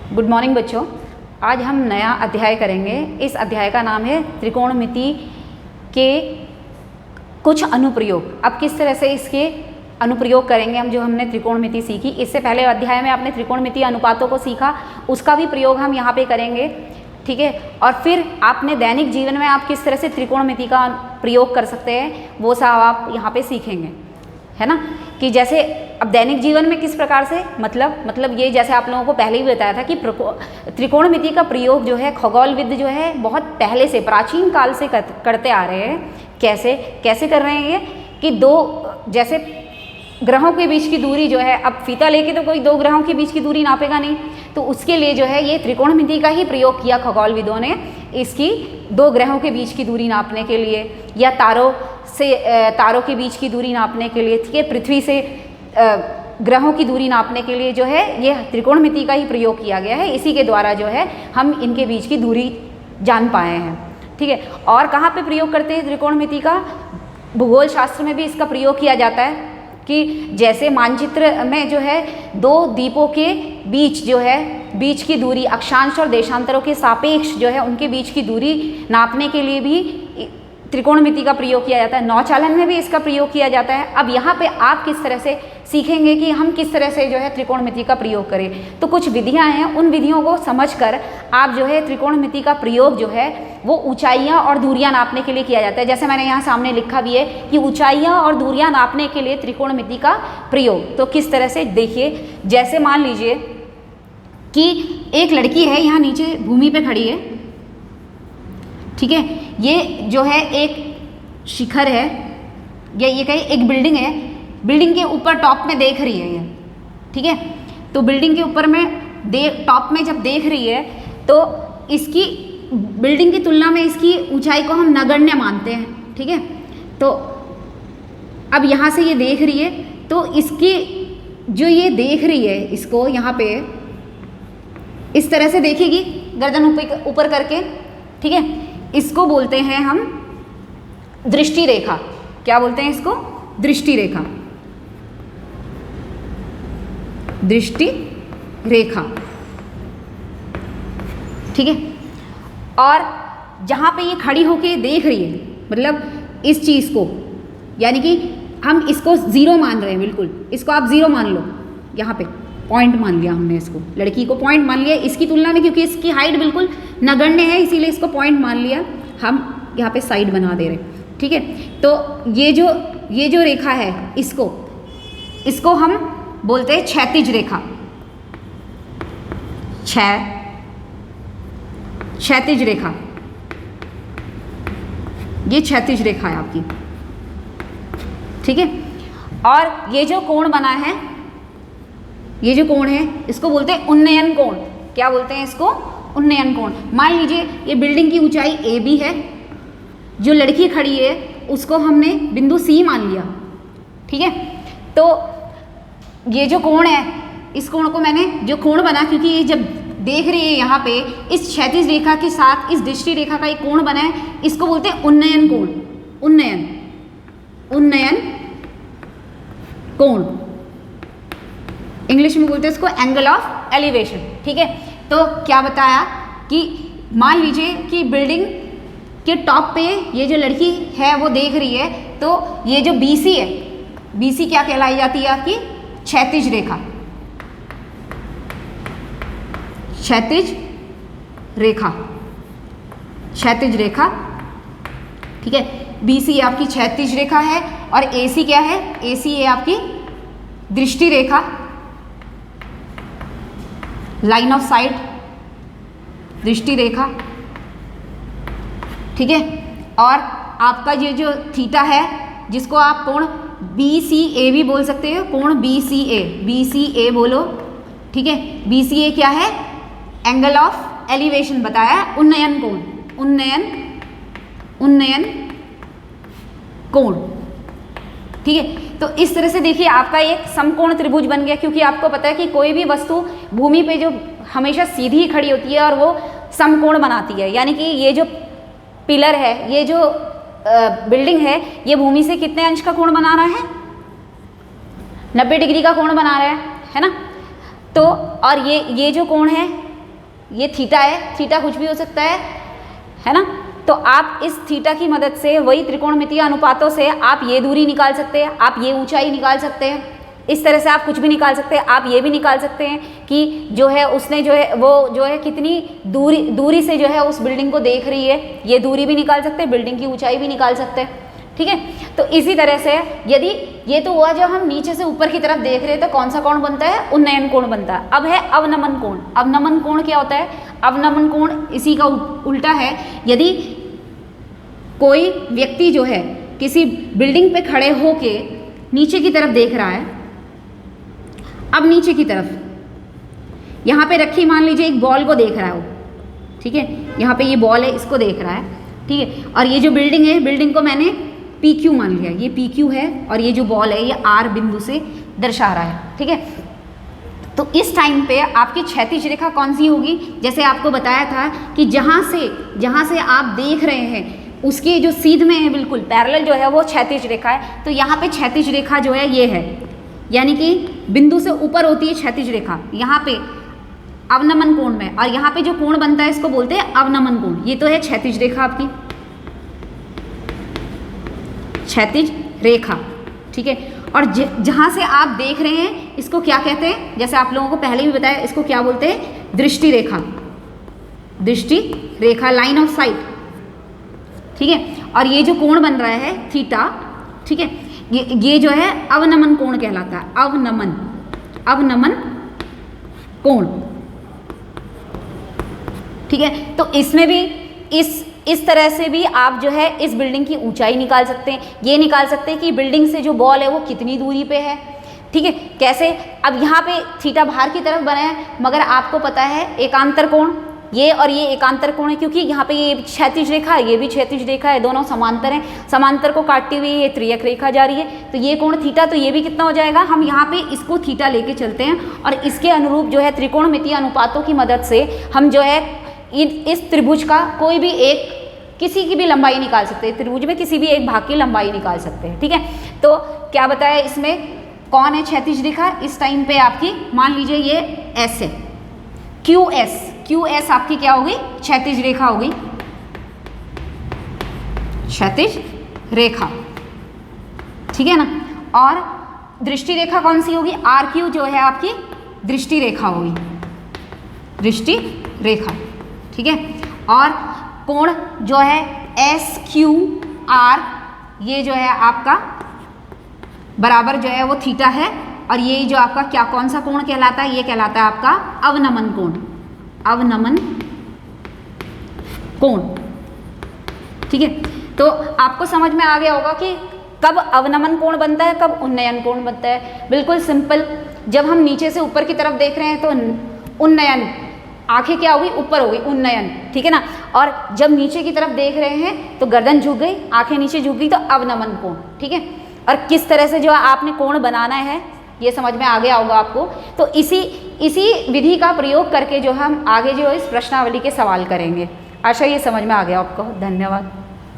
Good morning बच्चों। आज हम नया अध्याय करेंगे। इस अध्याय का नाम है त्रिकोणमिति के कुछ अनुप्रयोग। अब किस तरह से इसके अनुप्रयोग करेंगे हम, जो हमने त्रिकोणमिति सीखी। इससे पहले अध्याय में आपने त्रिकोणमिति अनुपातों को सीखा, उसका भी प्रयोग हम यहाँ पे करेंगे, ठीक है। और फिर आपने दैनिक जीवन में आप किस तरह से त्रिकोणमिति का प्रयोग कर सकते हैं वो सब आप यहाँ पे सीखेंगे, है ना। कि जैसे अब दैनिक जीवन में किस प्रकार से, मतलब ये जैसे आप लोगों को पहले ही बताया था कि त्रिकोणमिति का प्रयोग जो है खगोलविद जो है बहुत पहले से प्राचीन काल से करते आ रहे हैं। कैसे कर रहे हैं ये कि दो जैसे ग्रहों के बीच की दूरी जो है, अब फीता लेके तो कोई दो ग्रहों के बीच की दूरी नापेगा नहीं, तो उसके लिए जो है ये त्रिकोणमिति का ही प्रयोग किया खगोलविदों ने, इसकी दो ग्रहों के बीच की दूरी नापने के लिए, या तारों के बीच की दूरी नापने के लिए, ठीक है, पृथ्वी से ग्रहों की दूरी नापने के लिए जो है ये त्रिकोणमिति का ही प्रयोग किया गया है। इसी के द्वारा जो है हम इनके बीच की दूरी जान पाए हैं, ठीक है। और कहाँ पे प्रयोग करते हैं त्रिकोणमिति का? भूगोल शास्त्र में भी इसका प्रयोग किया जाता है कि जैसे मानचित्र में जो है दो द्वीपों के बीच जो है बीच की दूरी, अक्षांश और देशांतरों के सापेक्ष जो है उनके बीच की दूरी नापने के लिए भी त्रिकोणमिति का प्रयोग किया जाता है। नौचालन में भी इसका प्रयोग किया जाता है। अब यहाँ पे आप किस तरह से सीखेंगे कि हम किस तरह से जो है त्रिकोणमिति का प्रयोग करें। तो कुछ विधियाँ हैं, उन विधियों को समझकर आप जो है त्रिकोणमिति का प्रयोग जो है वो ऊंचाइयाँ और दूरियाँ नापने के लिए किया जाता है। जैसे मैंने यहाँ सामने लिखा भी है कि ऊंचाइयाँ और दूरियाँ नापने के लिए त्रिकोणमिति का प्रयोग। तो किस तरह से देखिए, जैसे मान लीजिए कि एक लड़की है यहाँ नीचे भूमि पे खड़ी है, ठीक है। ये जो है एक शिखर है, या ये कहीं एक बिल्डिंग है, बिल्डिंग के ऊपर टॉप में देख रही है ये, ठीक है। तो बिल्डिंग के ऊपर में टॉप में जब देख रही है तो इसकी बिल्डिंग की तुलना में इसकी ऊंचाई को हम नगण्य मानते हैं, ठीक है। तो अब यहाँ से ये देख रही है, तो इसकी जो ये देख रही है इसको यहाँ पे इस तरह से देखेगी गर्दन ऊपर करके, ठीक है। इसको बोलते हैं हम दृष्टि रेखा। क्या बोलते हैं इसको? दृष्टि रेखा, दृष्टि रेखा, ठीक है। और जहाँ पे ये खड़ी होके देख रही है, मतलब इस चीज़ को, यानी कि हम इसको ज़ीरो मान रहे हैं, बिल्कुल इसको आप ज़ीरो मान लो, यहाँ पे पॉइंट मान लिया हमने, इसको लड़की को पॉइंट मान लिया इसकी तुलना में, क्योंकि इसकी हाइट बिल्कुल नगण्य है इसीलिए इसको पॉइंट मान लिया। हम यहाँ पे साइड बना दे रहे, ठीक है। तो ये जो रेखा है इसको हम बोलते हैं क्षैतिज रेखा, क्षैतिज रेखा, ये क्षैतिज रेखा है आपकी, ठीक है। और ये जो कोण बना है, ये जो कोण है इसको बोलते हैं उन्नयन कोण। क्या बोलते हैं इसको? उन्नयन कोण। मान लीजिए ये बिल्डिंग की ऊंचाई ए बी है, जो लड़की खड़ी है उसको हमने बिंदु सी मान लिया, ठीक है। तो ये जो कोण है, इस कोण को मैंने जो कोण बना, क्योंकि ये जब देख रही है यहाँ पे इस क्षैतिज रेखा के साथ इस दृष्टि रेखा का एक कोण बना है, इसको बोलते हैं उन्नयन कोण। उन्नयन कोण, इंग्लिश में बोलते हैं इसको एंगल ऑफ एलिवेशन, ठीक है। तो क्या बताया कि मान लीजिए कि बिल्डिंग के टॉप पे ये जो लड़की है वो देख रही है, तो ये जो BC है, BC क्या कहलाई जाती है आपकी? क्षैतिज रेखा, क्षैतिज रेखा, क्षैतिज रेखा, ठीक है। BC आपकी क्षैतिज रेखा है, और AC क्या है? AC है आपकी दृष्टि रेखा, लाइन ऑफ साइट, दृष्टि रेखा, ठीक है। और आपका ये जो थीटा है, जिसको आप कोण BCA भी बोल सकते हो, कोण BCA बोलो, ठीक है। BCA क्या है? एंगल ऑफ एलिवेशन बताया, उन्नयन कोण, उन्नयन कोण, ठीक है। तो इस तरह से देखिए आपका एक समकोण त्रिभुज बन गया, क्योंकि आपको पता है कि कोई भी वस्तु भूमि पे जो हमेशा सीधी खड़ी होती है और वो समकोण बनाती है। यानी कि ये जो पिलर है, ये जो बिल्डिंग है, ये भूमि से कितने अंश का कोण बना रहा है? 90 डिग्री का कोण बना रहा है ना। तो और ये जो कोण है ये थीटा है, थीटा कुछ भी हो सकता है ना। तो आप इस थीटा की मदद से वही त्रिकोणमितीय अनुपातों से आप ये दूरी निकाल सकते हैं, आप ये ऊंचाई निकाल सकते हैं, इस तरह से आप कुछ भी निकाल सकते हैं। आप ये भी निकाल सकते हैं कि जो है उसने जो है वो जो है कितनी दूरी से जो है उस बिल्डिंग को देख रही है, ये दूरी भी निकाल सकते हैं, बिल्डिंग की ऊंचाई भी निकाल सकते हैं, ठीक है। तो इसी तरह से यदि ये तो हुआ जब हम नीचे से ऊपर की तरफ देख रहे हैं तो कौन सा कोण बनता है, उन्नयन कोण बनता है। अब है अवनमन कोण। अवनमन कोण क्या होता है, अवनमन कोण इसी का उल्टा है। यदि कोई व्यक्ति जो है किसी बिल्डिंग पे खड़े होके नीचे की तरफ देख रहा है, अब नीचे की तरफ यहाँ पे रखी मान लीजिए एक बॉल को देख रहा है वो, ठीक है, यहाँ पे ये बॉल है इसको देख रहा है, ठीक है, और ये जो बिल्डिंग है, बिल्डिंग को मैंने PQ मान लिया, ये PQ है और ये जो बॉल है ये R बिंदु से दर्शा रहा है, ठीक है। तो इस टाइम पे आपकी क्षैतिज रेखा कौन सी होगी, जैसे आपको बताया था कि जहाँ से आप देख रहे हैं उसके जो सीध में है बिल्कुल पैरेलल जो है वो क्षैतिज रेखा है। तो यहाँ पे क्षैतिज रेखा जो है ये है, यानी कि बिंदु से ऊपर होती है क्षैतिज रेखा, यहाँ पे अवनमन कोण में, और यहाँ पे जो कोण बनता है इसको बोलते हैं अवनमन कोण। ये तो है क्षैतिज रेखा आपकी, क्षैतिज रेखा, ठीक है। और जहाँ से आप देख रहे हैं इसको क्या कहते हैं, जैसे आप लोगों को पहले भी बताया, इसको क्या बोलते हैं, दृष्टि रेखा, दृष्टि रेखा, लाइन ऑफ साइट, ठीक है। और ये जो कोण बन रहा है थीटा, ठीक है, ये जो है अवनमन कोण कहलाता है, अवनमन कोण, ठीक है। तो इसमें भी इस तरह से भी आप जो है इस बिल्डिंग की ऊंचाई निकाल सकते हैं, ये निकाल सकते हैं कि बिल्डिंग से जो बॉल है वो कितनी दूरी पे है, ठीक है। कैसे, अब यहाँ पे थीटा बाहर की तरफ बना है, मगर आपको पता है एकांतर कोण, ये और ये एकांतर कोण है, क्योंकि यहाँ पे ये क्षैतिज रेखा है, ये भी क्षैतिज रेखा है, दोनों समांतर हैं, समांतर को काटती हुई ये त्रियक रेखा जा रही है। तो ये कोण थीटा, तो ये भी कितना हो जाएगा, हम यहाँ पे इसको थीटा लेके चलते हैं और इसके अनुरूप जो है त्रिकोणमितीय अनुपातों की मदद से हम जो है इस त्रिभुज का कोई भी एक, किसी की भी लंबाई निकाल सकते हैं, त्रिभुज में किसी भी एक भाग की लंबाई निकाल सकते हैं, ठीक है। तो क्या बताया इसमें, कौन है क्षैतिज रेखा, इस टाइम पे आपकी मान लीजिए ये S है, QS आपकी क्या होगी, क्षैतिज रेखा होगी, क्षैतिज रेखा, ठीक है ना। और दृष्टि रेखा कौन सी होगी, RQ जो है आपकी दृष्टि रेखा होगी, दृष्टि रेखा, ठीक है। और कोण जो है SQR, ये जो है आपका बराबर जो है वो थीटा है, और ये जो आपका क्या कौन सा कोण कहलाता है, ये कहलाता है आपका अवनमन कोण, अवनमन कोण, ठीक है। तो आपको समझ में आ गया होगा कि कब अवनमन कोण बनता है, कब उन्नयन कोण बनता है। बिल्कुल सिंपल, जब हम नीचे से ऊपर की तरफ देख रहे हैं तो उन्नयन, आंखें क्या होगी, ऊपर हो गई, उन्नयन, ठीक है ना। और जब नीचे की तरफ देख रहे हैं तो गर्दन झुक गई, आंखें नीचे झुक गई, तो अवनमन कोण, ठीक है। और किस तरह से जो आपने कोण बनाना है ये समझ में आ गया होगा आपको। तो इसी विधि का प्रयोग करके जो हम आगे जो इस प्रश्नावली के सवाल करेंगे। आशा ये समझ में आ गया आपको। धन्यवाद।